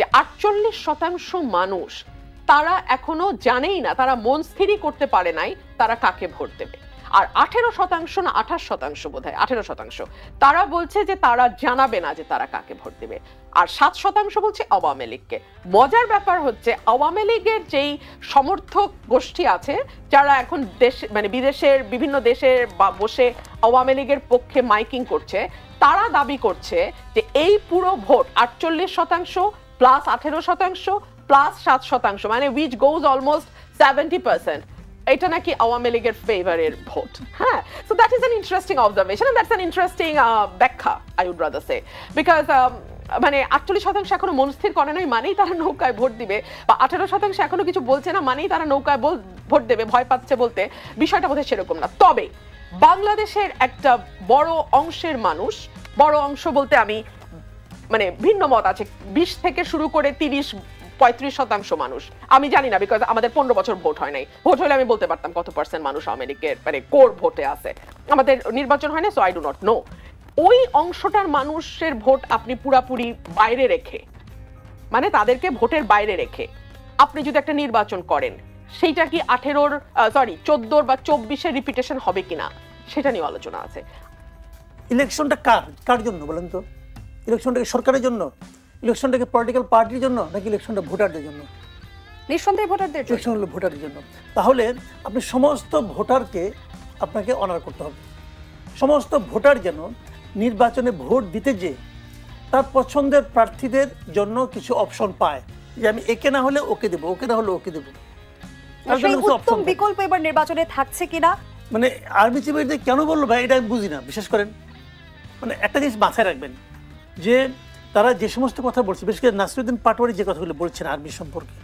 যে 48% মানুষ তারা এখনো জানেই না, তারা মন স্থিরই করতে পারে নাই তারা কাকে ভোট দেবে। আর 18% না 28% বোধহয় 18% তারা বলছে যে তারা জানাবে না যে তারা কাকে ভোট দেবে, আর 7% বলছে আওয়ামী লীগকে। মজার ব্যাপার হচ্ছে আওয়ামী লীগের যেই সমর্থক গোষ্ঠী আছে যারা এখন দেশ মানে বিদেশের বিভিন্ন দেশে বসে আওয়ামী লীগের পক্ষে মাইকিং করছে, তারা দাবি করছে যে এই পুরো ভোট 48% প্লাস 18% প্লাস 7%, মানে উইচ গোজ অলমোস্ট 70%, এটা নাকি আওয়ামী লীগের ফেভারের ভোট। হ্যাঁ, so that is an interesting observation and that's an interesting ব্যাখ্যা I would rather say, because মানে 48% এখনো মনস্থির করে নাই মানেই তারা নৌকায় ভোট দিবে, বা 18% এখনো কিছু বলছে না মানেই তারা নৌকায় ভোট দেবে, ভয় পাচ্ছে বলতে, বিষয়টা বোধহয় সেরকম না। তবে বাংলাদেশের একটা বড় অংশের মানুষ, বড় অংশ বলতে আমি মানে ভিন্ন মত আছে, 20 থেকে শুরু করে 30-35% মানুষ, আমি জানি না বিকজ আমাদের 15 বছর ভোট হয় নাই, ভোট হলে আমি বলতে পারতাম কত পার্সেন্ট মানুষ আওয়ামী লীগের মানে কোর ভোটে আছে, আমাদের নির্বাচন হয় না, so I do not know. ওই অংশটার মানুষের ভোট আপনি পুরাপুরি বাইরে রেখে, মানে তাদেরকে ভোটের বাইরে রেখে আপনি যদি একটা নির্বাচন করেন, সেইটা কি 14 বা 24-এর রিপিটেশন হবে কিনা সেটা নিয়ে আলোচনা আছে। ইলেকশনটা কার জন্য বলেন তো? ইলেকশনটা কি সরকারের জন্য, ইলেকশনটা কি পলিটিক্যাল পার্টির জন্য, নাকি ইলেকশনটা ভোটারদের জন্য? নিঃসন্দেহে ভোটারদের জন্য। ইলেকশন হলো ভোটারের জন্য। তাহলে আপনি সমস্ত ভোটারকে আপনাকে অনার করতে হবে। সমস্ত ভোটার যেন নির্বাচনে ভোট দিতে যে তার পছন্দের প্রার্থীদের জন্য কিছু অপশন পায়, যে আমি একে না হলে ওকে দেবো, ওকে না হলে ওকে দেবো। উত্তম বিকল্প এবার নির্বাচনে থাকছে কিনা, মানে আর্মি চিফ কেন বললো ভাই এটা আমি বুঝি না। বিশেষ করেন মানে একটা জিনিস মাথায় রাখবেন, যে তারা যে সমস্ত কথা বলছে, বিশেষ করে নাসিরউদ্দিন পাটোয়ারি যে কথাগুলো বলছেন আর্মি সম্পর্কে,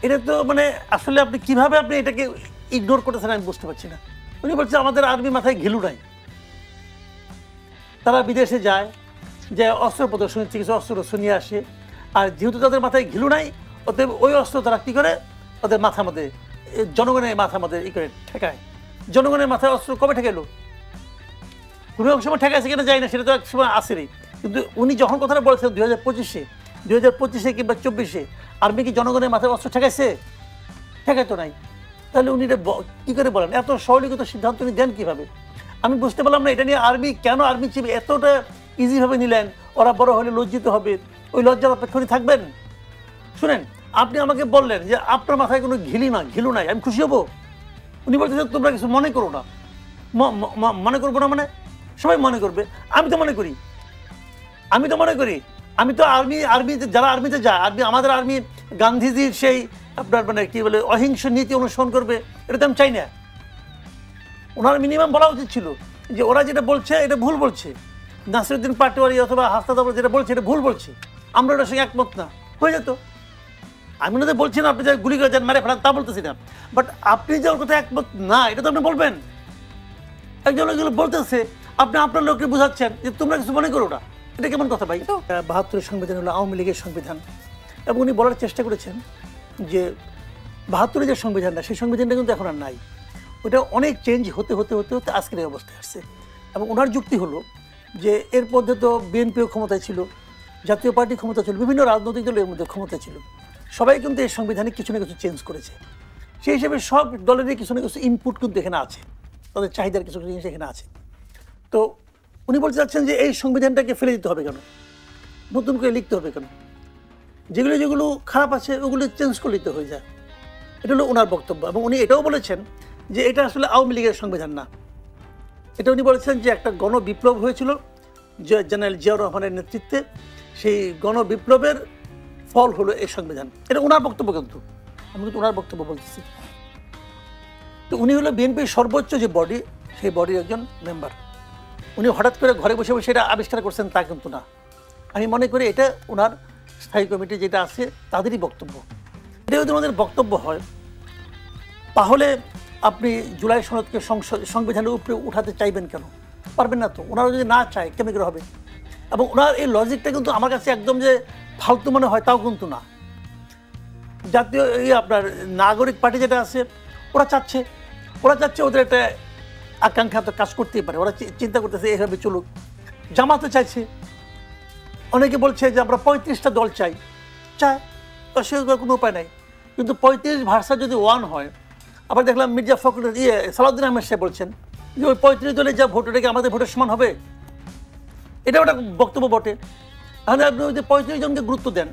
এটা তো মানে আসলে আপনি কিভাবে আপনি এটাকে ইগনোর করতেছেন আমি বুঝতে পারছি না। উনি বলছে আমাদের আর্মি মাথায় ঘিলু নাই, তারা বিদেশে যায়, যে অস্ত্র প্রদর্শনী থেকে কিছু অস্ত্র নিয়ে আসে, আর যেহেতু তাদের মাথায় ঘিলু নাই, অতএব ওই অস্ত্র তারা কী করে ওদের মাথার মধ্যে, জনগণের মাথার মধ্যে ই করে ঠেকায়। জনগণের মাথায় অস্ত্র কবে ঠেকাইলো? কোনো এক সময় ঠেকাইছে কিনা যাই না, সেটা তো এক সময় আসেনি। কিন্তু উনি যখন কথাটা বলেছেন 2025-এ কিংবা 24-এ, আর্মি কি জনগণের মাথায় অস্ত্র ঠেকাইছে? ঠেকাইতো নাই। তাহলে উনি কী করে বলেন? এত সরলীকৃত সিদ্ধান্ত উনি দেন কীভাবে? আমি বুঝতে পারলাম না এটা নিয়ে কেন আর্মি চিফ এতটা ইজিভাবে নিলেন। ওরা বড় হলে লজ্জিত হবে, ওই লজ্জার অপেক্ষা থাকবেন? শুনেন, আপনি আমাকে বললেন যে আপনার মাথায় কোনো ঘিলু নাই, আমি খুশি হবো? উনি বলতেছেন তোমরা কিছু মনে করো না। মনে করবো না মানে? সবাই মনে করবে। আমি তো মনে করি, আমি তো আর্মিতে যারা আর্মিতে যায়, আমাদের আর্মি গান্ধীজির সেই আপনার মানে কি বলে অহিংস নীতি অনুসরণ করবে, এটা তো আমি চাই না। ওনার মিনিমাম বলা উচিত ছিল যে ওরা যেটা বলছে এটা ভুল বলছে, নাসিরউদ্দিন পাটোয়ারি অথবা হাফতাব যেটা বলছে এটা ভুল বলছে, আমরা ওটার সঙ্গে একমত না, হয়ে যেত। আমি ওনাদের বলছি না আপনি যা গুলি করে যান মেরে ফেলান, তা বলতেছি না, বাট আপনি যে ওর কথা একমত না এটা তো আপনি বলবেন। একজন এগুলো বলতেছে, আপনি আপনার লোককে বোঝাচ্ছেন যে তোমরা কিছু মনে করো না, এটা কেমন কথা ভাই? 72-এর সংবিধান হলো আওয়ামী লীগের সংবিধান, এবং উনি বলার চেষ্টা করেছেন যে 72-এর যে সংবিধানটা, সেই সংবিধানটা কিন্তু এখন আর নাই, ওটা অনেক চেঞ্জ হতে হতে হতে হতে আজকের এই অবস্থায় আসছে। এবং ওনার যুক্তি হলো যে এর মধ্যে তো বিএনপিও ক্ষমতায় ছিল, জাতীয় পার্টি ক্ষমতা ছিল, বিভিন্ন রাজনৈতিক দল এর মধ্যে ক্ষমতায় ছিল, সবাই কিন্তু এই সংবিধানে কিছু না কিছু চেঞ্জ করেছে। সেই হিসেবে সব দলেরই কিছু না কিছু ইনপুট কিন্তু এখানে আছে, তাদের চাহিদার কিছু জিনিস এখানে আছে। তো উনি বলতে চাচ্ছেন যে এই সংবিধানটাকে ফেলে দিতে হবে কেন, নতুন করে লিখতে হবে কেন, যেগুলো খারাপ আছে ওগুলো চেঞ্জ করে লিখতে হয়ে যায়। এটা হলো ওনার বক্তব্য। এবং উনি এটাও বলেছেন যে এটা আসলে আওয়ামী লীগের সংবিধান না, এটা উনি বলেছেন যে একটা গণবিপ্লব হয়েছিল জেনারেল জিয়াউর রহমানের নেতৃত্বে, সেই গণবিপ্লবের ফল হলো এই সংবিধান। এটা ওনার বক্তব্য, কিন্তু আমি কিন্তু ওনার বক্তব্য বলতেছি। তো উনি হলো বিএনপির সর্বোচ্চ যে বডি, সেই বডির একজন মেম্বার। উনি হঠাৎ করে ঘরে বসে বসে এটা আবিষ্কার করছেন তা কিন্তু না। আমি মনে করি এটা ওনার স্থায়ী কমিটি যেটা আছে তাদেরই বক্তব্য। এটা যদি ওনাদের বক্তব্য হয়, তাহলে আপনি জুলাই সনদকে সংবিধানের উপরে উঠাতে চাইবেন কেন? পারবেন না তো। ওনারা যদি না চায় কেমন করে হবে? এবং ওনার এই লজিকটা কিন্তু আমার কাছে একদম যে ফালতু মনে হয় তাও কিন্তু না। জাতীয় আপনার নাগরিক পার্টি যেটা আছে, ওরা চাচ্ছে ওদের একটা আকাঙ্ক্ষা তো কাজ করতেই পারে, ওরা চিন্তা করতেছে এইভাবে চলুক। জামাতে চাইছে, অনেকে বলছে যে আমরা 35টা দল চাই, চায়, অস্বীকার করার কোনো উপায় নাই। কিন্তু 35 ভার্সা যদি 1 হয়, আবার দেখলাম মির্জা ফখরুল সালাউদ্দিন আহমেদ সাহেব বলছেন যে ওই 35 দলে যা ভোট ওটাকে আমাদের ভোটের সমান হবে, এটা ওটা বক্তব্য বটে। তাহলে আপনি ওই যে 35 জনকে গুরুত্ব দেন,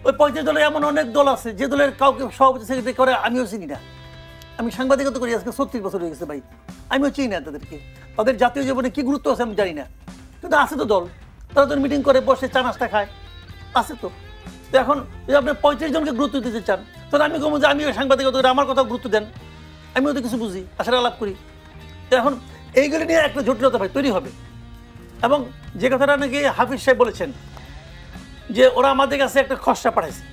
ওই 35 দলে এমন অনেক দল আছে যে দলের কাউকে সভাপতি সেক্রেটারি করে আমিও চিনি না। আমি সাংবাদিকতা করি আজকে 36 বছর হয়ে গেছে ভাই, আমিও চিনি না তাদেরকে, তাদের জাতীয় জীবনে কি গুরুত্ব আছে আমি জানি না, কিন্তু আছে তো দল, তারা তো মিটিং করে বসে চা নাস্তা খায়, আছে তো। তো এখন যদি আপনি 35 জনকে গুরুত্ব দিতে চান, তাহলে আমি বলবো যে আমিও সাংবাদিকতা করে আমার কথা গুরুত্ব দেন, আমিও তো কিছু বুঝি, আশার আলাপ করি। তো এখন এইগুলি নিয়ে একটা জটিলতা ভাই তৈরি হবে। এবং যে কথাটা নাকি হাফিজ সাহেব বলেছেন যে ওরা আমাদের কাছে একটা খসড়া পাঠাইছে,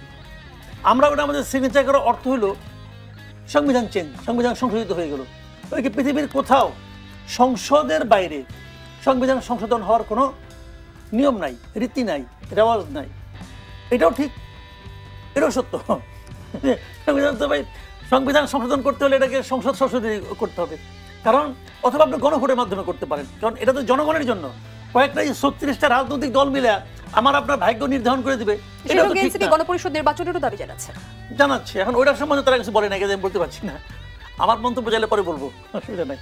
আমরা ওটা আমাদের সিগনেচার করার অর্থ হলো সংবিধান চেঞ্জ, সংবিধান সংশোধিত হয়ে গেল। ওই কি পৃথিবীর কোথাও সংসদের বাইরে সংবিধান সংশোধন হওয়ার কোনো নিয়ম নাই, রীতি নাই, রেওয়াজ নাই। এটাও ঠিক, এটাও সত্য। সংবিধান সংশোধন করতে হলে এটাকে সংসদ সংশোধনী করতে হবে, কারণ অথবা আপনি গণভোটের মাধ্যমে করতে পারেন, কারণ এটা তো জনগণের জন্য। কয়েকটা 36টা রাজনৈতিক দল মিলে আমার আপনার ভাগ্য নির্ধারণ করে দিবে, গণপরিষদ নির্বাচনেরও দাবি জানাচ্ছে। এখন ওইটার সম্বন্ধে তারা কিছু বলে নাই, আমি বলতে পারছি না, আমার মন্তব্য চাইলে পরে বলবো, অসুবিধা নাই।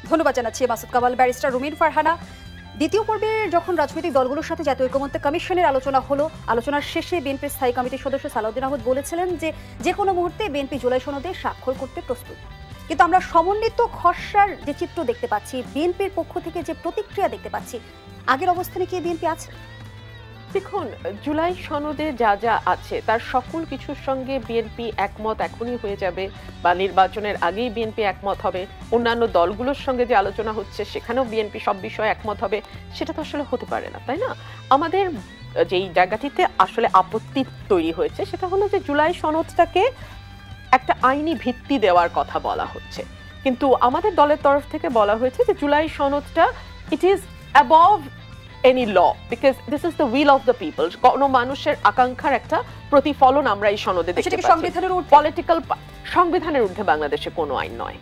ধন্যবাদ জানাচ্ছি মাসুদ কামাল। ব্যারিস্টার রুমিন ফারহানা, দ্বিতীয় পর্বে যখন রাজনৈতিক দলগুলোর সাথে জাতীয় ঐকমত্য কমিশনের আলোচনা হলো, আলোচনার শেষে বিএনপির স্থায়ী কমিটির সদস্য সালাউদ্দিন আহমেদ বলেছিলেন যে কোনো মুহূর্তে বিএনপি জুলাই সনদে স্বাক্ষর করতে প্রস্তুত। কিন্তু আমরা সমন্বিত খসড়ার যে চিত্র দেখতে পাচ্ছি, বিএনপির পক্ষ থেকে যে প্রতিক্রিয়া দেখতে পাচ্ছি, আগের অবস্থানে কি বিএনপি আছে? দেখুন, জুলাই সনদে যা যা আছে তার সকল কিছুর সঙ্গে বিএনপি একমত এখনই হয়ে যাবে, বা নির্বাচনের আগেই বিএনপি একমত হবে। অন্যান্য দলগুলোর সঙ্গে যে আলোচনা হচ্ছে সেখানেও বিএনপি সব বিষয়ে একমত হবে, সেটা তো আসলে হতে পারে না, তাই না? আমাদের যেই জায়গাটিতে আসলে আপত্তি তৈরি হয়েছে সেটা হলো যে জুলাই সনদটাকে একটা আইনি ভিত্তি দেওয়ার কথা বলা হচ্ছে, কিন্তু আমাদের দলের তরফ থেকে বলা হয়েছে যে জুলাই সনদটা it is above any law because this is the will of the people. কোন মানুষের আকাঙ্ক্ষার একটা প্রতিফলন আমরা এই সনদে দেখতে পাচ্ছি। সংবিধানের পলিটিক্যাল সংবিধানের ঊর্ধ্বে বাংলাদেশে কোনো আইন নয়,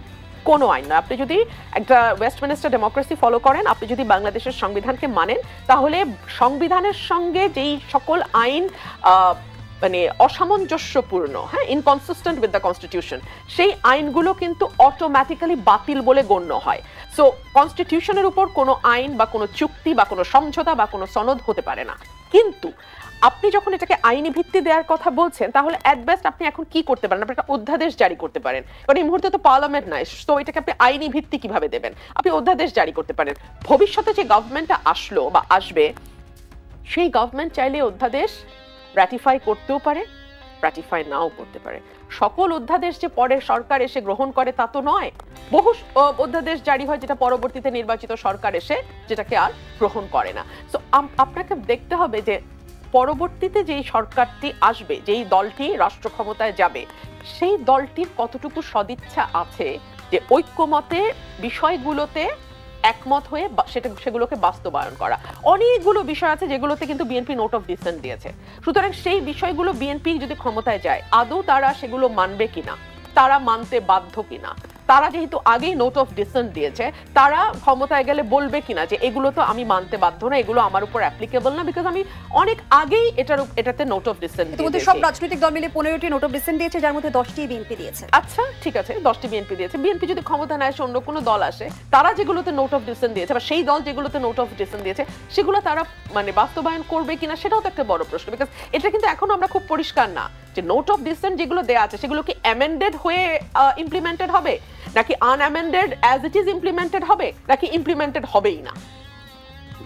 কোনো আইন নয়। আপনি যদি একটা ওয়েস্টমিনিস্টার ডেমোক্রেসি ফলো করেন, আপনি যদি বাংলাদেশের সংবিধানকে মানেন, তাহলে সংবিধানের সঙ্গে যেই সকল আইন মানে অসামঞ্জস্যপূর্ণ, হ্যাঁ, ইনকনসিস্টেন্ট উইথ দ্য কনস্টিটিউশন, সেই আইনগুলো কিন্তু অটোমেটিক্যালি বাতিল বলে গণ্য হয়। সো কনস্টিটিউশনের উপর কোনো আইন বা কোনো চুক্তি বা কোনো সমঝোতা বা কোনো সনদ হতে পারে না। কিন্তু আপনি যখন এটাকে আইনি ভিত্তি দেওয়ার কথা বলছেন, তাহলে অ্যাট বেস্ট আপনি এখন কি করতে পারেন? আপনি একটা অধ্যাদেশ জারি করতে পারেন, কারণ এই মুহূর্তে তো পার্লামেন্ট নাই, তো এটাকে আপনি আইনি ভিত্তি কিভাবে দেবেন? আপনি অধ্যাদেশ জারি করতে পারেন। ভবিষ্যতে যে গভর্নমেন্টটা আসলো বা আসবে, সেই গভর্নমেন্ট চাইলে অধ্যাদেশ রাটিফাই করতেও পারে, রাটিফাই নাও করতে পারে। সকল অধ্যাদেশ যে পরে সরকার এসে গ্রহণ করে তা তো নয়। বহু অধ্যাদেশ জারি হয় যেটা পরবর্তীতে নির্বাচিত সরকার এসে যেটাকে আর গ্রহণ করে না। সো আপনাকে দেখতে হবে যে পরবর্তীতে যেই সরকারটি আসবে, যেই দলটি রাষ্ট্র ক্ষমতায় যাবে, সেই দলটির কতটুকু সদিচ্ছা আছে যে ঐক্যমতের বিষয়গুলোতে একমত হয়ে সেগুলোকে বাস্তবায়ন করা। অনেকগুলো বিষয় আছে যেগুলোতে কিন্তু বিএনপি নোট অফ ডিসেন্ট দিয়েছে। সুতরাং সেই বিষয়গুলো বিএনপি যদি ক্ষমতায় যায়, আদৌ তারা সেগুলো মানবে কিনা, তারা মানতে বাধ্য কিনা, তারা যেহেতু আগেই নোট অফ ডিসেন্ট দিয়েছে, তারা ক্ষমতায় গেলে বলবে কিনা যে এগুলো তো আমি মানতে বাধ্য না, এগুলো আমার উপর অ্যাপ্লিকেবল না, বিকজ আমি অনেক আগেই এটাতে নোট অফ ডিসেন্ট দিয়েছি। সব রাজনৈতিক দল মিলে 15টি নোট অফ ডিসেন্ট দিয়েছে, যার মধ্যে 10টি বিএনপি দিয়েছে। আচ্ছা ঠিক আছে, 10টি বিএনপি দিয়েছে। বিএনপি যদি ক্ষমতা না আসে, অন্য কোনো দল আসে, তারা যেগুলোতে নোট অফ ডিসেন্ট দিয়েছে বা সেই দল যেগুলোতে নোট অফ ডিসেন্ট দিয়েছে সেগুলো তারা মানে বাস্তবায়ন করবে কিনা, সেটাও তো একটা বড় প্রশ্ন। বিকজ এটা কিন্তু এখনো আমরা খুব পরিষ্কার না যে নোট অফ ডিসেন্ট যেগুলো দেয়া আছে সেগুলো কি অ্যামেন্ডেড হয়ে ইমপ্লিমেন্টেড হবে, নাকি আনঅ্যামেন্ডেড অ্যাজ ইট ইজ ইমপ্লিমেন্টেড হবে, নাকি ইমপ্লিমেন্টেড হবেই না।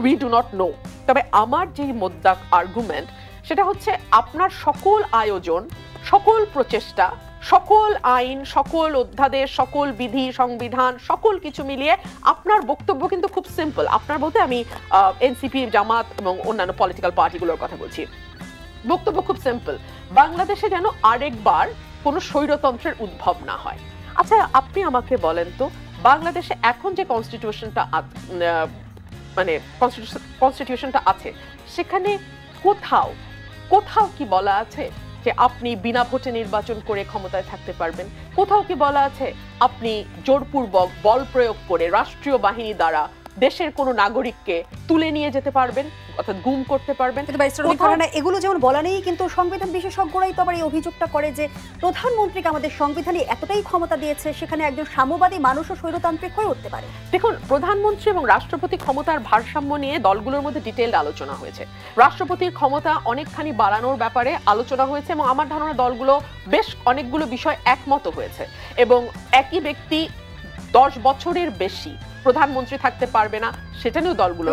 We do not know. তবে আমার যে মোদ্দা আর্গুমেন্ট সেটা হচ্ছে আপনার সকল আয়োজন, সকল প্রচেষ্টা, সকল আইন, সকল অধ্যাদেশ, সকল বিধি, সংবিধান, সকল কিছু মিলিয়ে আপনার বক্তব্য কিন্তু খুব সিম্পল। আপনার বলতে আমি এনসিপি, জামাত এবং অন্যান্য পলিটিক্যাল পার্টিগুলোর কথা বলছি। বক্তব্য খুব সিম্পল, বাংলাদেশে যেন আরেকবার কোনো স্বৈরতন্ত্রের উদ্ভব না হয়। আচ্ছা আপনি আমাকে বলেন তো, বাংলাদেশে এখন যে কনস্টিটিউশনটা আছে সেখানে কোথাও কি বলা আছে যে আপনি বিনা ভোটে নির্বাচন করে ক্ষমতায় থাকতে পারবেন? কোথাও কি বলা আছে আপনি জোরপূর্বক বল প্রয়োগ করে রাষ্ট্রীয় বাহিনী দ্বারা দেশের কোনো নাগরিককে তুলে নিয়ে যেতে পারবেন, অর্থাৎ গুম করতে পারবেন। কিন্তু ব্যারিস্টার রুমিন ফারহানা, এগুলো যেমন বলা নেই, কিন্তু সংবিধান বিশেষজ্ঞরাই তো আবার এই অভিযোগটা করে যে প্রধানমন্ত্রীকে আমাদের সংবিধানে এতটাই ক্ষমতা দিয়েছে, সেখানে একজন সাম্যবাদী মানুষও স্বৈরতান্ত্রিক হয়ে উঠতে পারে। দেখুন, প্রধানমন্ত্রী এবং রাষ্ট্রপতি ক্ষমতার ভারসাম্য নিয়ে দলগুলোর মধ্যে ডিটেইলড আলোচনা হয়েছে। রাষ্ট্রপতির ক্ষমতা অনেকখানি বাড়ানোর ব্যাপারে আলোচনা হয়েছে এবং আমার ধারণা দলগুলো বেশ অনেকগুলো বিষয় একমত হয়েছে এবং একই ব্যক্তি 10 বছরের বেশি প্রধানমন্ত্রী থাকতে পারবে না, সেটা নিয়েও দলগুলো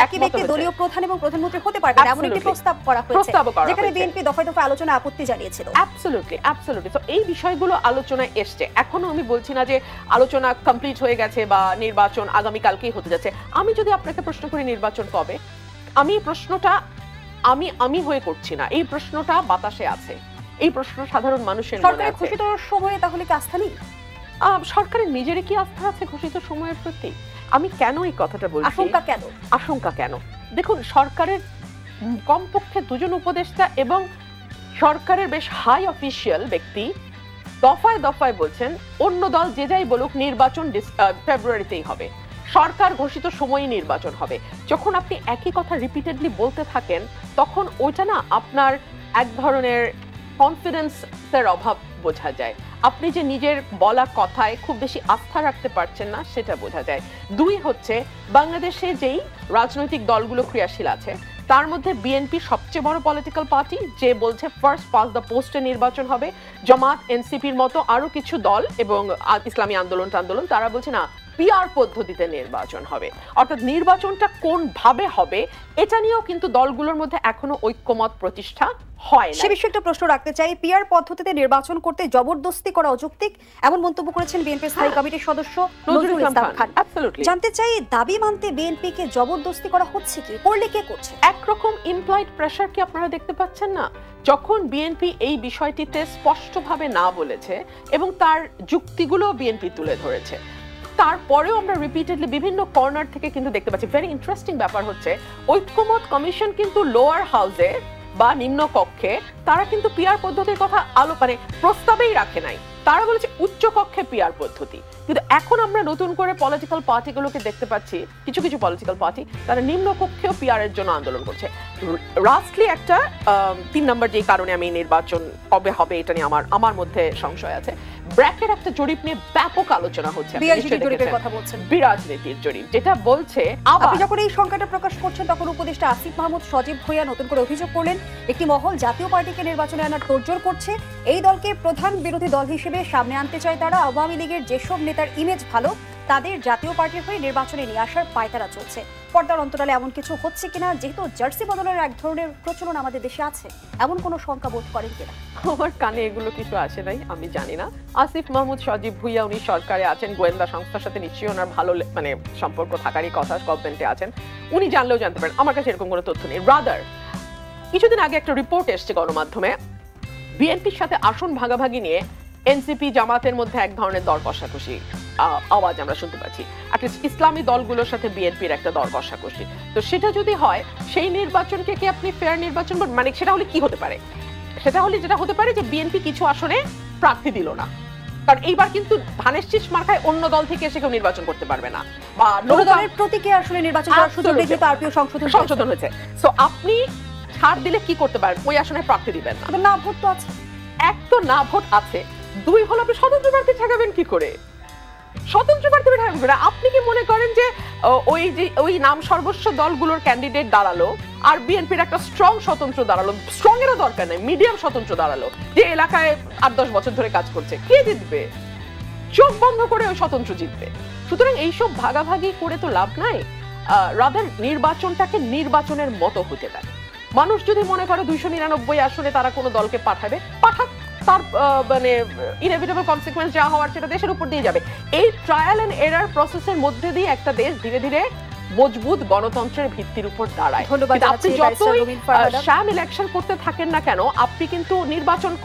একই ব্যক্তি দলীয় প্রধান এবং প্রধানমন্ত্রী হতে পারবে না, এমন একটি প্রস্তাব করা হয়েছে, যেখানে বিএনপি দফায় দফায় আলোচনা আপত্তি জানিয়েছিল। অ্যাবসলিউটলি। তো এই বিষয়গুলো আলোচনায় এসছে। এখনো আমি বলছি না যে আলোচনা কমপ্লিট হয়ে গেছে বা নির্বাচন আগামী কালকেই হতে যাচ্ছে। আমি যদি আপনাকে প্রশ্ন করি নির্বাচন কবে, আমি প্রশ্নটা আমি হয়ে করছি না, এই প্রশ্নটা বাতাসে আছে, এই প্রশ্ন সাধারণ মানুষের মনে আছে। সরকারের ঘোষিত সময়ে তাহলে কি আস্থা নেই? সরকারের নিজের কি আস্থা আছে ঘোষিত সময়ের প্রতি? আমি কেন এই কথাটা বলছি? আশঙ্কা কেন? দেখুন, সরকারের কমপক্ষে 2 জন উপদেষ্টা এবং সরকারের বেশ হাই অফিসিয়াল ব্যক্তি দফায় দফায় বলছেন অন্য দল যে যাই বলুক নির্বাচন ফেব্রুয়ারিতেই হবে, সরকার ঘোষিত সময়ই নির্বাচন হবে। যখন আপনি একই কথা রিপিটেডলি বলতে থাকেন তখন ওইটা না আপনার এক ধরনের কনফিডেন্সের অভাব বোঝা যায়। আপনি যে নিজের বলা কথায় খুব বেশি আস্থা রাখতে পারছেন না সেটা বোঝা যায়। 2 হচ্ছে, বাংলাদেশে যেই রাজনৈতিক দলগুলো ক্রিয়াশীল আছে তার মধ্যে বিএনপি সবচেয়ে বড় পলিটিক্যাল পার্টি, যে বলছে ফার্স্ট পাস দ্য পোস্টে নির্বাচন হবে। জামাত, এনসিপির মতো আরো কিছু দল এবং ইসলামী আন্দোলন তারা বলছে না, পিআর পদ্ধতিতে নির্বাচন হবে। অর্থাৎ নির্বাচনটা কোন ভাবে হবে এটা নিয়েও কিন্তু দলগুলোর মধ্যে এখনো ঐক্যমত প্রতিষ্ঠা হয় না। সে বিষয়ে একটা প্রশ্ন রাখতে চাই। পিআর পদ্ধতিতে নির্বাচন করতে জবরদস্তি করা অযৌক্তিক, এমন মন্তব্য করেছেন বিএনপি স্থায়ী কমিটির সদস্য নজরুল ইসলাম খান। জানতে চাই, দাবি মানতে বিএনপি কে জবরদস্তি করা হচ্ছে কি, করলে কে করছে? একরকম ইমপ্লয়েড প্রেসার কি আপনারা দেখতে পাচ্ছেন না? যখন বিএনপি এই বিষয়টিতে স্পষ্টভাবে না বলেছে এবং তার যুক্তিগুলো বিএনপি তুলে ধরেছে, তারপরেও আমরা রিপিটেডলি বিভিন্ন কর্নার থেকে কিন্তু দেখতে পাচ্ছি। ভেরি ইন্টারেস্টিং ব্যাপার হচ্ছে, ঐক্যমত কমিশন কিন্তু লোয়ার হাউসে বা নিম্ন কক্ষে তারা কিন্তু পিআর পদ্ধতির কথা প্রস্তাবেই রাখে নাই, তারা বলেছে উচ্চ কক্ষে পিআর পদ্ধতি। কিন্তু এখন আমরা নতুন করে পলিটিক্যাল পার্টিগুলোকে দেখতে পাচ্ছি, কিছু কিছু পলিটিক্যাল পার্টি তারা নিম্ন কক্ষেও পিআর এর জন্য আন্দোলন করছে। লাস্টলি একটা 3 নম্বর যে কারণে আমি নির্বাচন কবে হবে এটা নিয়ে আমার মধ্যে সংশয় আছে, ব্র্যাকের একটা জরিপ নিয়ে ব্যাপক আলোচনা হচ্ছে। বিরাজনীতির জরিপ যেটা বলছে, আপনি যখন এই সংখ্যাটা প্রকাশ করছেন তখন উপদেষ্টা আসিফ মাহমুদ সজীব ভুঁইয়া নতুন করে অভিযোগ করলেন একটি মহল জাতীয় পার্টিকে নির্বাচনে আনার তোড়জোড় করছে, এই দলকে প্রধান বিরোধী দল হিসেবে সামনে আনতে চায় তারা। আওয়ামী লীগের যেসব নেতার ইমেজ ভালো তাদের জাতীয় পার্টির হয়ে নির্বাচনে নিয়ে আসার পায়তারা চলছে। পর্দার অন্তরালে এমন কিছু হচ্ছে কিনা, যেহেতু জার্সি বদলের এক ধরনের প্রচলন আমাদের দেশে আছে, এমন কোনো শঙ্কা বোধ করেন কিনা? আমার কানে এগুলো কিছু আসে নাই, আমি জানি না। আসিফ মাহমুদ সজীব ভুঁইয়া উনি সরকারে আছেন, গোয়েন্দা সংস্থার সাথে নিশ্চয়ই ওনার ভালো সম্পর্ক থাকারই কথা, গভর্নমেন্টে আছেন, উনি জানলেও জানতে পারেন। আমার কাছে এরকম কোনো তথ্য নেই। রাদার কিছুদিন আগে একটা রিপোর্ট এসছে গণমাধ্যমে, বিএনপির সাথে আসন ভাগাভাগি নিয়ে এনসিপি জামাতের মধ্যে এক ধরনের দর কষাকষি আওয়াজ আমরা শুনতে পাচ্ছি। ইসলামী দলগুলোর সাথে বিএনপির একটা দর কষাকষি। তো সেটা যদি হয়, সেই নির্বাচনকে কি আপনি ফেয়ার নির্বাচন সেটা হলে কি হতে পারে? সেটা হলে যেটা হতে পারে যে বিএনপি কিছু আসনে প্রার্থী দিল না, কারণ এইবার কিন্তু ধানের শীষ মার্কায় অন্য দল থেকে এসে কেউ নির্বাচন করতে পারবে না, বা দলের প্রতীকে আসলে নির্বাচন করার সুযোগ রেখে আরপিও সংশোধন হয়েছে। সো আপনি ছাড় দিলে কি করতে পারেন? ওই আসনে প্রার্থী দিবেন না। না ভোট তো আছে, এক তো না ভোট আছে, 2 হলো আপনি স্বতন্ত্র প্রার্থী ঠেকাবেন কি করে? স্বতন্ত্র প্রার্থী ঠেকাবেন করে? আপনি কি মনে করেন যে ওই নাম সর্বস্ব দলগুলোর ক্যান্ডিডেট দাঁড়ালো আর বিএনপির একটা স্ট্রং স্বতন্ত্র দাঁড়ালো, স্ট্রং এরও দরকার নেই, মিডিয়াম স্বতন্ত্র দাঁড়ালো, যে এলাকায় 8-10 বছর ধরে কাজ করছে, কে জিতবে? চোখ বন্ধ করে ওই স্বতন্ত্র জিতবে। সুতরাং এইসব ভাগাভাগি করে তো লাভ নাই। রাদার নির্বাচনটাকে নির্বাচনের মতো হতে দেয়। মানুষ যদি মনে করে 299 আসনে তারা কোনো দলকে পাঠাক, তার ইনএভিটেবল কনসিকুয়েন্স যা হওয়ার সেটা দেশের উপর দিয়ে যাবে। এই ট্রায়াল এন্ড এরার প্রসেসের মধ্যে দিয়ে একটা দেশ ধীরে ধীরে মজবুত গণতন্ত্রের ভিত্তির উপর দাঁড়ায়। আপনি যতই শ্যাম ইলেকশন করতে থাকেন না কেন, আপনি কিন্তু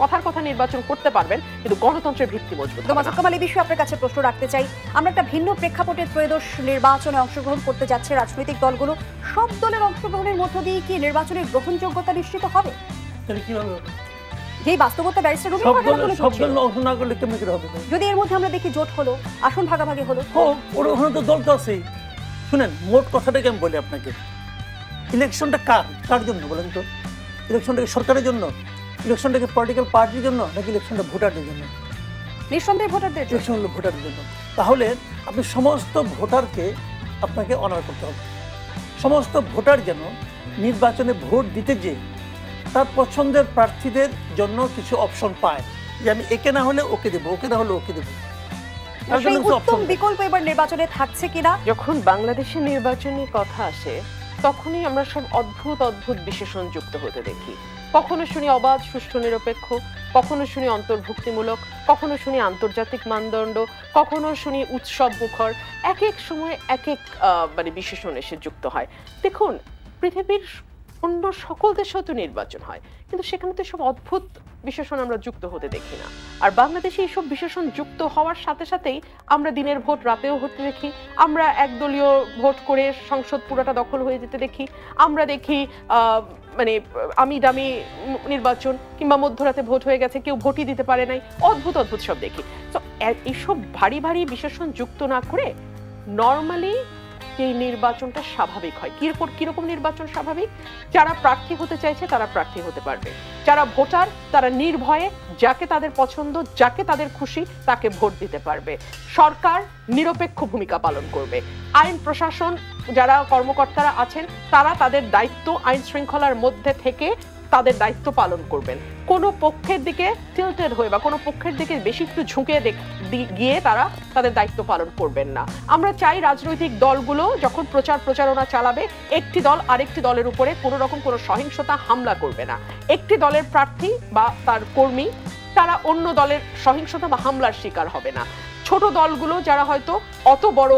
কথার কথা নির্বাচন করতে পারবেন, কিন্তু গণতন্ত্রের ভিত্তি মজবুত। মাসুদ কামাল, এই বিষয়ে আপনার কাছে প্রশ্ন রাখতে চাই। আমরা একটা ভিন্ন প্রেক্ষাপটে ত্রয়োদশ নির্বাচনে অংশগ্রহণ করতে যাচ্ছে রাজনৈতিক দলগুলো, সব দলের অংশগ্রহণের মধ্য দিয়ে কি নির্বাচনের গ্রহণযোগ্যতা নিশ্চিত হবে? যেই বাস্তবতা ব্যারিস্টার রুমিন সব ফারহানা দল তুলে সব ধরছেন। দল অংশ না করলে কেমন করে হবে? যদি এর মধ্যে আমরা দেখি জোট হলো, আসন ভাগাভাগি হলো, ওর ওখানে তো দল তো আছেই। শুনেন, মোট কথাটাকে আমি বলি আপনাকে, ইলেকশনটা কার জন্য বলেন তো? ইলেকশনটাকে সরকারের জন্য, ইলেকশনটাকে পলিটিক্যাল পার্টির জন্য, নাকি ইলেকশনটা ভোটারদের জন্য? নিঃসন্দেহে ভোটারদের জন্য। ইলেকশন হলো ভোটারদের জন্য। তাহলে আপনি সমস্ত ভোটারকে আপনাকে অনার করতে হবে। সমস্ত ভোটার যেন নির্বাচনে ভোট দিতে যে তার পছন্দের প্রার্থীদের জন্য কিছু অপশন পায়, যে আমি একে না হলে ওকে দেবো, ওকে না হলে ওকে দেবো। সেই উত্তম বিকল্প এবার নির্বাচনে থাকছে কিনা? যখন বাংলাদেশের নির্বাচনী কথা আসে তখনই আমরা সব অদ্ভুত অদ্ভুত বিশেষণ যুক্ত হতে দেখি। কখনো শুনি অবাধ, সুষ্ঠু, নিরপেক্ষ, কখনো শুনি অন্তর্ভুক্তিমূলক, কখনো শুনি আন্তর্জাতিক মানদণ্ড, কখনো শুনি উৎসব মুখর। এক এক সময় এক এক মানে বিশেষণ এসে যুক্ত হয়। দেখুন, পৃথিবীর অন্য সকল দেশেও তো নির্বাচন হয়, কিন্তু সেখানে তো সব অদ্ভুত বিশেষণ আমরা যুক্ত হতে দেখি না। আর বাংলাদেশে এইসব বিশেষণ যুক্ত হওয়ার সাথে সাথেই আমরা দিনের ভোট রাতেও হতে দেখি, আমরা একদলীয় ভোট করে সংসদ পুরোটা দখল হয়ে যেতে দেখি, আমরা দেখি মানে আমি দামি নির্বাচন, কিংবা মধ্যরাতে ভোট হয়ে গেছে, কেউ ভোটই দিতে পারে নাই, অদ্ভুত অদ্ভুত সব দেখি। তো এইসব ভারী ভারী বিশেষণ যুক্ত না করে নর্মালি যে নির্বাচনটা স্বাভাবিক হয়। কিরকম নির্বাচন স্বাভাবিক? যারা প্রার্থী হতে চাইছে তারা প্রার্থী হতে পারবে, যারা ভোটার তারা নির্ভয়ে যাকে তাদের পছন্দ, যাকে তাদের খুশি তাকে ভোট দিতে পারবে। সরকার নিরপেক্ষ ভূমিকা পালন করবে, আইন প্রশাসন যারা কর্মকর্তারা আছেন তারা তাদের দায়িত্ব আইন শৃঙ্খলার মধ্যে থেকে তাদের দায়িত্ব পালন করবেন। কোনো পক্ষের দিকে টিল্টেড হয়ে বা কোনো পক্ষের দিকে বেশি একটু ঝুঁকে গিয়ে তারা তাদের দায়িত্ব পালন করবেন না। আমরা চাই রাজনৈতিক দলগুলো যখন প্রচারণা চালাবে, একটি দল আরেকটি দলের উপরে কোনো রকম কোনো সহিংসতা হামলা করবে না। একটি দলের প্রার্থী বা তার কর্মী তারা অন্য দলের সহিংসতা বা হামলার শিকার হবে না। ছোট দলগুলো যারা হয়তো অত বড়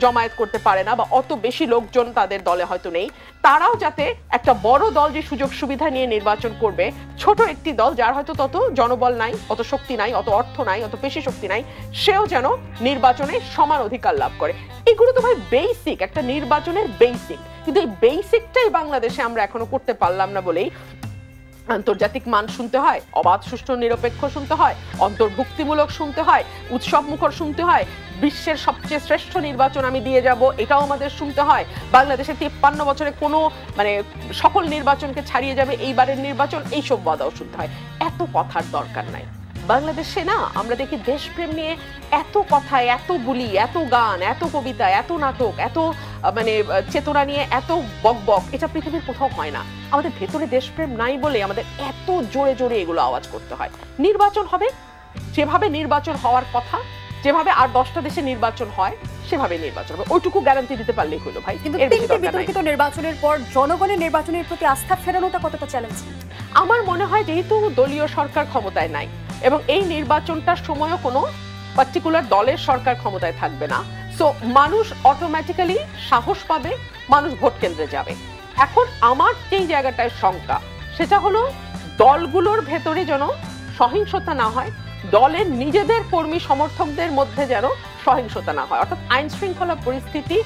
জমায়েত করতে পারে না বা অত বেশি লোকজন তাদের দলে হয়তো নেই, তারাও যাতে একটা বড় দল যে সুযোগ সুবিধা নিয়ে নির্বাচন করবে, ছোট একটি দল যার হয়তো তত জনবল নাই, অত শক্তি নাই, অত অর্থ নাই, অত পেশি শক্তি নাই, সেও যেন নির্বাচনে সমান অধিকার লাভ করে। এগুলো তো ভাই বেসিক, একটা নির্বাচনের বেসিক। কিন্তু এই বেসিকটাই বাংলাদেশে আমরা এখনো করতে পারলাম না বলেই আন্তর্জাতিক মান শুনতে হয়, অবাধ, সুষ্ঠু, নিরপেক্ষ শুনতে হয়, অন্তর্ভুক্তিমূলক শুনতে হয়, উৎসব মুখর শুনতে হয়, বিশ্বের সবচেয়ে শ্রেষ্ঠ নির্বাচন আমি দিয়ে যাব এটাও আমাদের শুনতে হয়, বাংলাদেশে 53 বছরে কোনো মানে সকল নির্বাচনকে ছাড়িয়ে যাবে এইবারের নির্বাচন, এইসব বাদাও শুনতে হয়। এত কথার দরকার নাই। বাংলাদেশে না আমরা দেখি দেশপ্রেম নিয়ে এত কথা, এত বুলি, এত গান, এত কবিতা, এত নাটক, এত মানে চেতনা নিয়ে এত বকবক, এটা পৃথিবীর কোথাও হয় না। আমাদের ভেতরে দেশপ্রেম নাই বলে আমাদের এত জোরে জোরে এগুলো আওয়াজ করতে হয়। নির্বাচন হবে যেভাবে নির্বাচন হওয়ার কথা, যেভাবে আর 10টা দেশে নির্বাচন হয় সেভাবে নির্বাচন হবে, ওইটুকু গ্যারান্টি দিতে পারলেই হলো ভাই। কিন্তু বিতর্কিত নির্বাচনের পর জনগণের নির্বাচনের প্রতি আস্থা ফেরানোটা কতটা চ্যালেঞ্জ? আমার মনে হয় যেহেতু দলীয় সরকার ক্ষমতায় নাই এবং এই নির্বাচনটার সময়ও কোনো পার্টিকুলার দলের সরকার ক্ষমতায় থাকবে না, সো মানুষ অটোমেটিক্যালি সাহস পাবে, মানুষ ভোট কেন্দ্রে যাবে। এখন আমার যেই জায়গাটায় শঙ্কা সেটা হলো দলগুলোর ভেতরে যেন সহিংসতা না হয়, দলের নিজেদের কর্মী সমর্থকদের মধ্যে যেন সহিংসতা না হয়, অর্থাৎ আইন শৃঙ্খলা পরিস্থিতি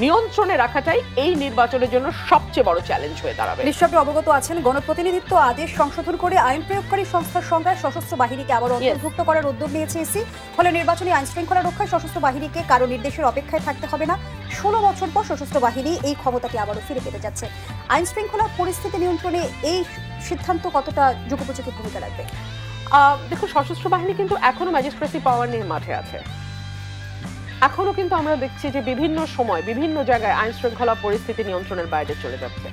নিয়ন্ত্রণে রাখাটাই এই নির্বাচনের জন্য সবচেয়ে বড় চ্যালেঞ্জ হয়ে দাঁড়াবে। নিশ্চয়ই অবগত আছেন, গণপ্রতিনিধিত্ব আদেশ সংশোধন করে আইন প্রয়োগকারী সংস্থার সংখ্যায় সশস্ত্র বাহিনীকে আবার অন্তর্ভুক্ত করার উদ্যোগ নিয়েছে ইসি। ফলে নির্বাচনী আইন শৃঙ্খলা রক্ষায় সশস্ত্র বাহিনীকে কারো নির্দেশের অপেক্ষায় থাকতে হবে না। 16 বছর পর সশস্ত্র বাহিনী এই ক্ষমতাটি আবারও ফিরে পেতে যাচ্ছে। আইন শৃঙ্খলা পরিস্থিতি নিয়ন্ত্রণে এই সিদ্ধান্ত কতটা যুগোপযোগী ভূমিকা রাখবে? দেখো, সশস্ত্র বাহিনী কিন্তু এখনো ম্যাজিস্ট্রেসি পাওয়ার নিয়ে মাঠে আছে। এখনো কিন্তু আমরা দেখছি যে বিভিন্ন সময় বিভিন্ন জায়গায় আইন শৃঙ্খলা পরিস্থিতি নিয়ন্ত্রণের বাইরে চলে যাচ্ছে।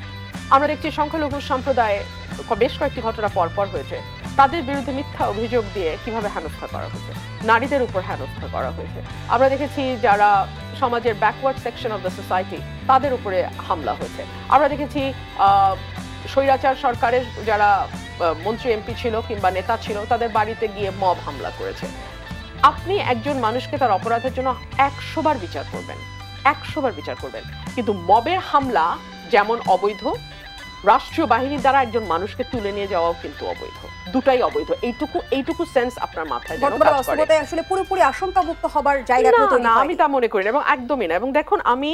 আমরা দেখছি সংখ্যালঘু সম্প্রদায়ে বেশ কয়েকটি ঘটনা পরপর হয়েছে, তাদের বিরুদ্ধে মিথ্যা অভিযোগ দিয়ে কিভাবে হেনস্থা করা হয়েছে, নারীদের উপর হেনস্থা করা হয়েছে। আমরা দেখেছি যারা সমাজের backward section of the society তাদের উপরে হামলা হয়েছে। আমরা দেখেছি স্বৈরাচার সরকারের যারা মন্ত্রী এমপি ছিল কিংবা নেতা ছিল তাদের বাড়িতে গিয়ে মব হামলা করেছে। আপনি একজন মানুষকে তার অপরাধের জন্য 100 বার বিচার করবেন, 100 বার বিচার করবেন, কিন্তু মবের হামলা যেমন অবৈধ, রাষ্ট্রীয় বাহিনীর দ্বারা একজন মানুষকে তুলে নিয়ে যাওয়াও কিন্তু অবৈধ, দুটাই অবৈধ। এইটুকু সেন্স আপনার মাথায় যেন কাজ করে। আসলে পুরোপুরি আশঙ্কামুক্ত হবার জায়গা না, আমি তা মনে করি না, এবং একদমই না। এবং দেখুন, আমি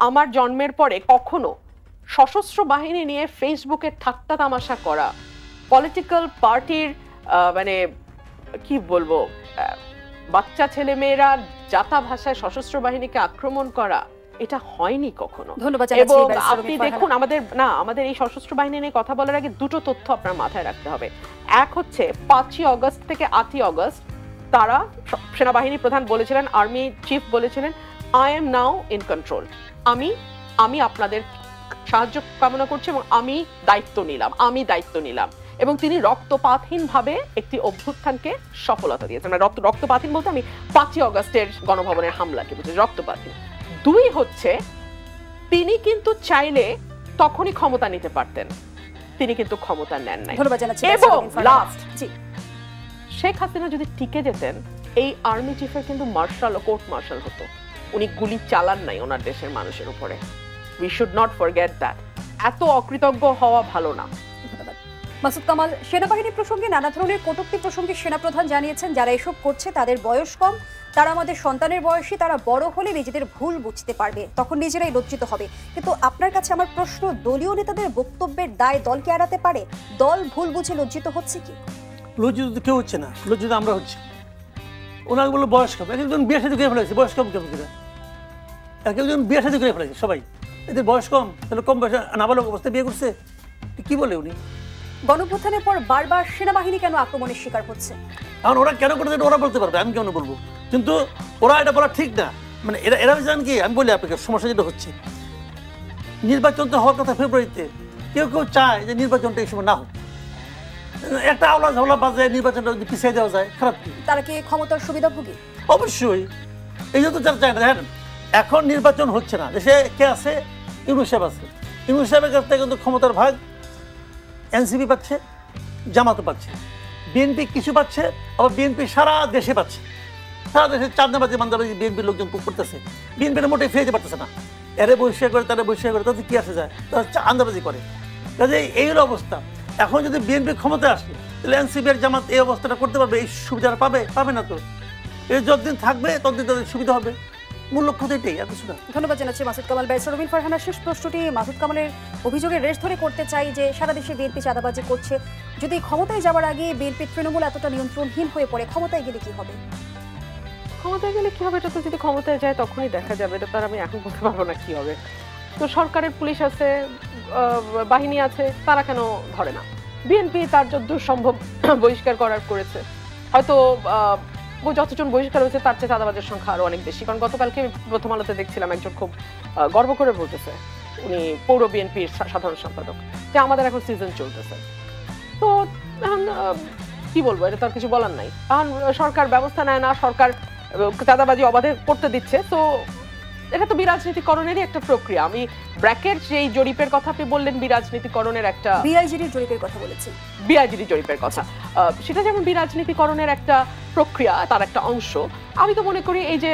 আমার জন্মের পরে কখনো সশস্ত্র বাহিনী নিয়ে ফেসবুকে ঠাট্টা তামাশা করা পলিটিক্যাল পার্টির মানে কি বলবো বাচ্চা ছেলে মেয়েরা জাতা ভাষায় সশস্ত্র বাহিনীকে আক্রমণ করা এটা হয়নি কখনো। এবং আপনি দেখুন আমাদের এই সশস্ত্র বাহিনী নিয়ে কথা বলার আগে দুটো তথ্য আপনার মাথায় রাখতে হবে। এক হচ্ছে 5ই অগস্ট থেকে 8ই অগস্ট তারা সেনাবাহিনী প্রধান বলেছিলেন, আর্মি চিফ বলেছিলেন, I am now in control, আমি আপনাদের সাহায্য কামনা করছি এবং আমি দায়িত্ব নিলাম এবং তিনি রক্তপাতহীনভাবে একটি অভ্যুত্থানকে সফলতা দিয়েছেন। মানে রক্তপাতহীন বলতে আমি 5ই অগস্টের গণভবনের হামলাকে বুঝি রক্তপাতহীন। 2 হচ্ছে তিনি কিন্তু চাইলে তখনই ক্ষমতা নিতে পারতেন, তিনি কিন্তু ক্ষমতা নেন নাই। এবং লাস্ট, শেখ হাসিনা যদি টিকে যেতেন এই আর্মি চিফের কিন্তু কোর্ট মার্শাল হতো। উনি গুলি চালান নাই ওনার দেশের মানুষের উপরে। We should not forget that. এত অকৃতজ্ঞ হওয়া ভালো না। মাসুদ কামাল, সেনাবাহিনী প্রসঙ্গে নানা ধরনের কটূক্তি প্রসঙ্গে সেনাপ্রধান জানিয়েছেন যারা এসব করছে তাদের বয়স কম, তারা আমাদের সন্তানের বয়সী, তারা বড় হলে নিজেদের ভুল বুঝতে পারবে, তখন নিজেরাই লজ্জিত হবে। কিন্তু আপনার কাছে আমার প্রশ্ন, দলীয় নেতাদের বক্তব্যের দায় দলকে এড়াতে পারে? দল ভুল বুঝে লজ্জিত হচ্ছে কি? লজ্জিত কেউ হচ্ছে না, লজ্জিত আমরা হচ্ছি। ওনাকে বললো বয়স কম, একজন বিয়ে সাথে করে ফেলেছে, বয়স কম কেমন করে? একজন বিয়ে সাথে করে ফেলেছে সবাই, এদের বয়স কম, তাহলে কম বয়সে নাবালক অবস্থায় বিয়ে করছে, কি বলে উনি? গণঅভ্যুত্থানের পর বারবার সেনাবাহিনী কেন আক্রমণের শিকার হচ্ছে? কারণ ওরা কেন করতে ওরা বলতে পারবে, আমি কেন বলবো? কিন্তু ওরা এটা বলা ঠিক না। মানে এরা জানেন কি, আমি বলি আপনাকে সমস্যা যেটা হচ্ছে, নির্বাচন তো হওয়ার কথা ফেব্রুয়ারিতে, কেউ চায় যে নির্বাচনটা এই সময় না হোক, একটা আওলা ঝাওলা বাজে নির্বাচনটা যদি পিছিয়ে দেওয়া যায়, খারাপ কি? তারা কি ক্ষমতার সুবিধাভোগী? অবশ্যই, এই জন্য যারা চায় না। দেখেন এখন নির্বাচন হচ্ছে না, দেশে কে আছে? ইউনূস সাহেব আছে। ইউনূস সাহেবের কাছ থেকে কিন্তু ক্ষমতার ভাগ এনসিপি পাচ্ছে, জামাতও পাচ্ছে, বিএনপি কিছু পাচ্ছে, আবার বিএনপি সারা দেশে পাচ্ছে। সারা দেশে চাঁদাবাজি মান্দাবাজি বিএনপির লোকজন করতেছে, বিএনপির মোটে ফিরে পারতেছে না। এরে বহিষ্কার করে তারা বহিষ্কার করে, তাদের কি আসে যায়? তারা আন্দাবাজি করে। কাজে এই হলো অবস্থা। এখন যদি বিএনপি ক্ষমতায় আসে তাহলে এনসিপি আর জামাত এই অবস্থাটা করতে পারবে? এই সুবিধাটা পাবে না তো। এই যতদিন থাকবে ততদিন তাদের সুবিধা হবে। মূল লক্ষ্য তো এটাই। ধন্যবাদ জানাচ্ছি মাসুদ কামাল। ব্যারিস্টার রুমিন ফারহানা, শেষ প্রশ্নটি মাসুদ কামালের অভিযোগের রেশ ধরে করতে চাই যে সারা দেশে বিএনপি চাঁদাবাজি করছে, যদি ক্ষমতায় যাওয়ার আগে বিএনপি তৃণমূল এতটা নিয়ন্ত্রণহীন হয়ে পড়ে, ক্ষমতায় গেলে কি হবে? ক্ষমতায় গেলে কি হবে এটা তো যদি ক্ষমতায় যায় তখনই দেখা যাবে, এটা তার আমি এখন বলতে পারবো না কি হবে। তো সরকারের পুলিশ আছে, বাহিনী আছে, তারা কেন ধরে না? বিএনপি তার যতদূর সম্ভব বহিষ্কার করেছে, হয়তো যতজন বহিষ্কার হয়েছে তার চেয়ে চাঁদাবাজের সংখ্যা আরো অনেক বেশি। কারণ গতকালকে আমি প্রথম আলোতে দেখছিলাম একজন খুব গর্ব করে বলতেছে, উনি পৌর বিএনপির সাধারণ সম্পাদক, যে আমাদের এখন সিজন চলতেছে। তো এখন কি বলবো, এটা তো আর কিছু বলার নাই। এখন সরকার ব্যবস্থা নেয় না, সরকার চাঁদাবাজি অবাধে করতে দিচ্ছে, তো এটা তো বিরাজনীতিকরণেরই একটা প্রক্রিয়া। আমি ব্র্যাকেট যেই জরিপের কথা আপনি বললেন, বিরাজনীতিকরণের একটা, বিআইজিডির জরিপের কথা বলেছি, বিআইজিডি জরিপের কথা, সেটা যেমন বিরাজনীতিকরণের একটা প্রক্রিয়া, তার একটা অংশ। আমি তো মনে করি এই যে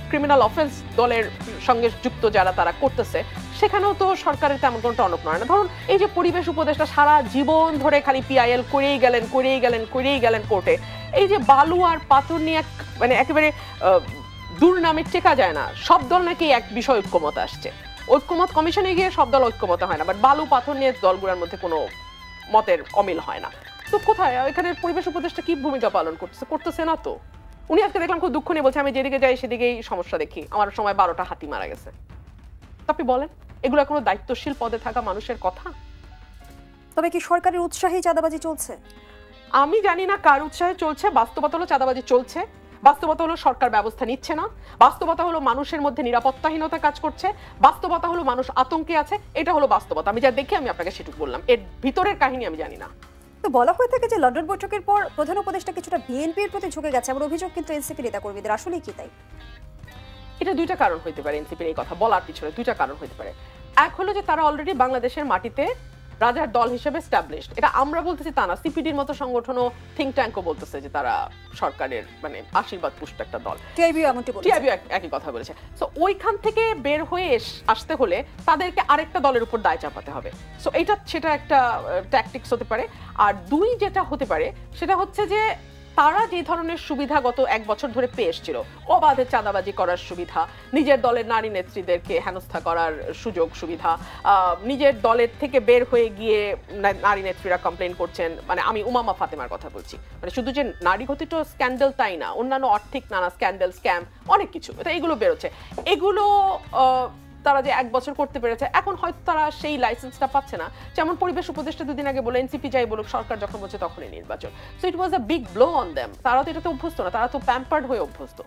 ক্রিমিনাল অফেন্স দলের সঙ্গে যুক্ত যারা তারা করতেছে, সেখানেও তো সরকারের তেমন কোনো টনক নয় না। ধরুন এই যে পরিবেশ উপদেষ্টা সারা জীবন ধরে খালি পিআইএল করেই গেলেন কোর্টে, এই যে বালু আর পাথর নিয়ে মানে একেবারে দুর্নামে টেকা যায় না। সব দল নাকি এক বিষয় ঐক্যমত আসছে, ঐক্যমত কমিশনে গিয়ে সব দল ঐক্যমত হয় না, বাট বালু পাথর নিয়ে দলগুলোর মধ্যে কোনো মতের অমিল হয় না। তো কোথায় এখানে পরিবেশ উপদেষ্টা কি ভূমিকা পালন করতেছে না তো। উনি আজকে দেখলাম খুব দুঃখ নিয়ে বলছে, আমি যেদিকে যাই সেদিকেই সমস্যা দেখি, আমার সময় 12টা হাতি মারা গেছে। আপনি বলেন, এগুলো কোনো দায়িত্বশীল পদে থাকা মানুষের কথা? তবে কি সরকারের উৎসাহে চাঁদাবাজি চলছে? আমি জানি না কার উৎসাহে চলছে। বাস্তবতা হলো চাঁদাবাজি চলছে, বাস্তবতা হলো সরকার ব্যবস্থা নিচ্ছে না, বাস্তবতা হলো মানুষের মধ্যে নিরাপত্তাহীনতা কাজ করছে, বাস্তবতা হলো মানুষ আতঙ্কে আছে। এটা হলো বাস্তবতা। আমি যা দেখি আমি আপনাকে সেটুকু বললাম, এর ভিতরের কাহিনী আমি জানি না। তো বলা হয়ে থাকে যে লন্ডন বৈঠকের পর প্রধান উপদেষ্টা কিছুটা বিএনপির প্রতি ঝুঁকে গেছে, এমন অভিযোগ কিন্তু এনসিপি নেতাকর্মীদের। আসলে কি তাই? এটা দুইটা কারণ হইতে পারে। এনসিপির এই কথা বলার পিছনে দুইটা কারণ হইতে পারে। এক হলো যে তারা অলরেডি বাংলাদেশের মাটিতে রাজার দল হিসেবে এস্টাবলিশড। এটা আমরা বলতেছি তা না, সিপিডির মতো সংগঠনও, থিঙ্ক ট্যাঙ্কও বলতেছে যে তারা সরকারের মানে আশীর্বাদ পুষ্ট একটা দল। টিআইবিও এমনটি বলেছে, টিআইবিও একই কথা বলেছে। সো ওইখান থেকে বের হয়ে আসতে হলে তাদেরকে আরেকটা দলের উপর দায় চাপাতে হবে। সো সেটা একটা ট্যাকটিক্স হতে পারে। আর দুই যেটা হতে পারে সেটা হচ্ছে যে তারা যে ধরনের সুবিধা গত 1 বছর ধরে পেয়ে এসেছিল, অবাধে চাঁদাবাজি করার সুবিধা, নিজের দলের নারী নেত্রীদেরকে হেনস্থা করার সুযোগ সুবিধা, নিজের দলের থেকে বের হয়ে গিয়ে নারী নেত্রীরা কমপ্লেন করছেন, মানে আমি উমামা ফাতেমার কথা বলছি, মানে শুধু যে নারী ঘটিত স্ক্যান্ডাল তাই না, অন্যান্য আর্থিক নানা স্ক্যান্ডাল, স্ক্যাম, অনেক কিছু, এগুলো বেরোচ্ছে। এগুলো তারা যে 1 বছর করতে পেরেছে, এখন হয়তো তারা সেই লাইসেন্সটা পাচ্ছে না। যেমন পরিবেশ উপদেষ্টা দুদিন আগে বলে এনসিপি যাই বলুক, সরকার যখন বলছে তখনই নির্বাচন। So it was a big blow on them. তারা তো এটাতে অভ্যস্ত না, তারা তো প্যাম্পার্ড হয়ে অভ্যস্ত।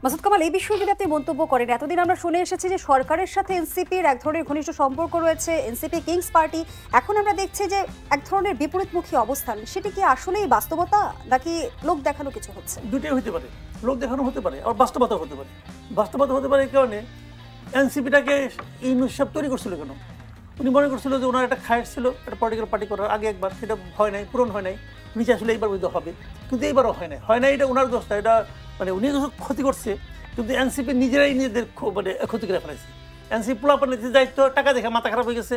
মাসুদ কামাল, এই বিষয়ে যদি আপনি মন্তব্য করেন, এতদিন আমরা শুনে এসেছি যে সরকারের সাথে এনসিপির এক ধরনের ঘনিষ্ঠ সম্পর্ক রয়েছে, এনসিপি কিংস পার্টি, এখন আমরা দেখছি যে এক ধরনের বিপরীতমুখী অবস্থান। সেটি কি আসলেই বাস্তবতা নাকি লোক দেখানো কিছু হচ্ছে? দুটোই হতে পারে, লোক দেখানো হতে পারে, আর বাস্তবতা হতে পারে। বাস্তবতা হতে পারে এই কারণে, এনসিপিটাকে ইউনূস সাহেব তৈরি করছিল কেন? উনি মনে করছিল যে ওনার একটা খায়ের ছিল একটা পলিটিক্যাল পার্টি করার আগে একবার, সেটা হয় নাই, পূরণ হয় নাই, নিচে আসলে এইবার বৈধ হবে, কিন্তু এইবারও হয় নাই, এটা ওনার দোষটা, এটা মানে উনি ক্ষতি করছে, কিন্তু এনসিপি নিজেরাই নিজেদের মানে ক্ষতি করে ফেলেছে। এনসিপি পোলাপানের যে দায়িত্ব, টাকা দেখে মাথা খারাপ হয়ে গেছে,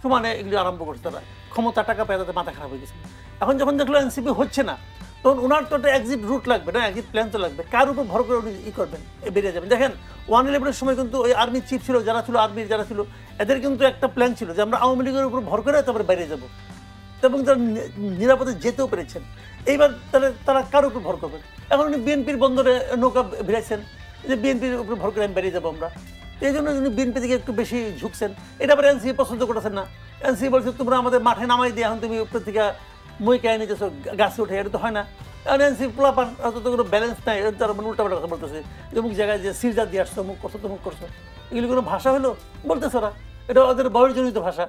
সমানে এগুলো আরম্ভ করছে তারা, ক্ষমতা টাকা পেয়ে তাদের মাথা খারাপ হয়ে গেছে। এখন যখন দেখলো এনসিপি হচ্ছে না, তখন ওনার তো একটা এক্সিট রুট লাগবে না, এক্সিট প্ল্যান তো লাগবে, কার উপর ভর করে উনি করবেন, বেরিয়ে যাবেন। দেখেন 1/11-এর সময় কিন্তু ওই আর্মি চিফ ছিল, যারা ছিল আর্মির যারা ছিল, এদের কিন্তু একটা প্ল্যান ছিল যে আমরা আওয়ামী লীগের উপর ভর করে তারপরে বাইরে যাবো, এবং তারা নিরাপদে যেতেও পেরেছেন। এইবার তারা কার উপর ভর করবেন? এখন উনি বিএনপির বন্দরে নৌকা ভিড়াইছেন যে বিএনপির উপর ভর করে আমি বেরিয়ে যাবো আমরা, এই জন্য উনি বিএনপি থেকে একটু বেশি ঝুঁকছেন। এটা আবার এনসিপি পছন্দ করেছেন না। এনসিপি বলছে তোমরা আমাদের মাঠে নামাই দিয়ে এখন তুমি উপর থেকে মই কে নিতেছো, গাছে উঠে, এটা তো হয় না। কারণ এনসিপি পোলাপান তো কোনো ব্যালেন্স নাই, তারা মানে উল্টাপাল্টা কথা বলতেছে, অমুক জায়গায় যে সিরজা দিয়ে আসছো, অমুক করছো তমুক করছো, এগুলি কোনো ভাষা হলো বলতেছে ওরা, এটা ওদের বয়সজনিত ভাষা।